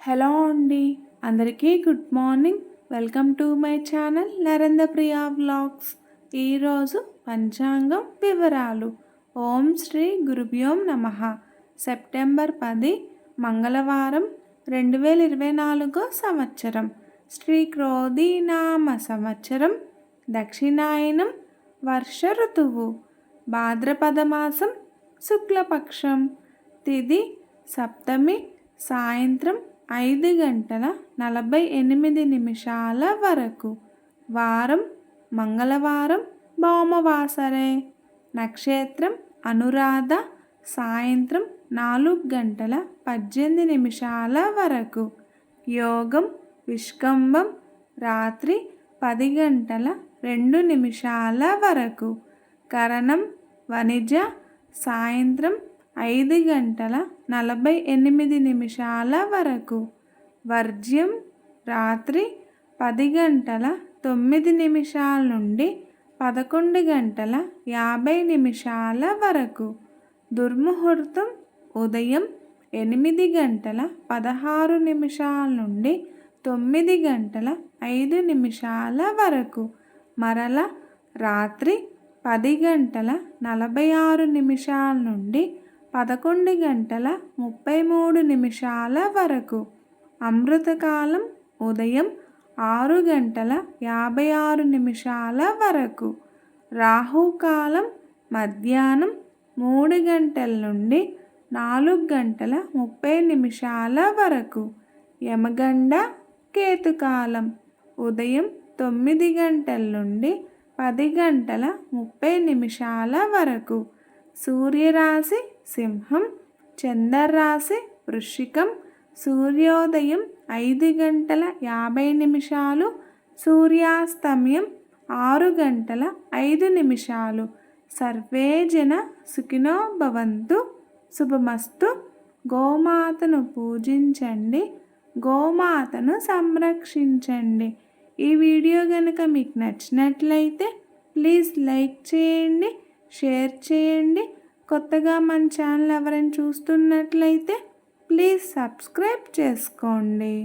Hello అండి, అందరికీ good morning. Welcome to my channel Narendra Priya vlogs. ఈరోజు పంచాంగం వివరాలు. ఓం శ్రీ గురుభ్యోం నమః. సెప్టెంబర్ 10 మంగళవారం 2024 సంవత్సరం. శ్రీ క్రోధీనామ సంవత్సరం, దక్షిణాయనం, వర్ష ఋతువు, భాద్రపద మాసం, శుక్లపక్షం, తిథి సప్తమి, సాయంత్రం 5:48 వరకు. వారం మంగళవారం, భౌమవాసరే. నక్షత్రం అనురాధ, సాయంత్రం 4:18 వరకు. యోగం విష్కంభం, రాత్రి 10:02 వరకు. కరణం వనిజ, సాయంత్రం 5:48 వరకు. వర్జ్యం రాత్రి 10:09 నుండి 11:50 వరకు. దుర్ముహూర్తం ఉదయం 8:16 నుండి 9:05 వరకు. మరల రాత్రి 10:46 నుండి 11:33 వరకు. అమృతకాలం ఉదయం 6:56 వరకు. రాహుకాలం మధ్యాహ్నం 3 నుండి 4:30 వరకు. యమగండ కేతుకాలం ఉదయం 9 నుండి 10:30 వరకు. సూర్యరాశి సింహం, చంద్రరాశి వృశ్చికం. సూర్యోదయం 5:50, సూర్యాస్తమయం 6:05. సర్వే జన సుఖినో భవంతు. శుభమస్తు. గోమాతను పూజించండి, గోమాతను సంరక్షించండి. ఈ వీడియో కనుక మీకు నచ్చినట్లయితే ప్లీజ్ లైక్ చేయండి, షేర్ చేయండి. కొత్తగా మన ఛానల్ ఎవరైనా చూస్తున్నట్లయితే ప్లీజ్ సబ్స్క్రైబ్ చేసుకోండి.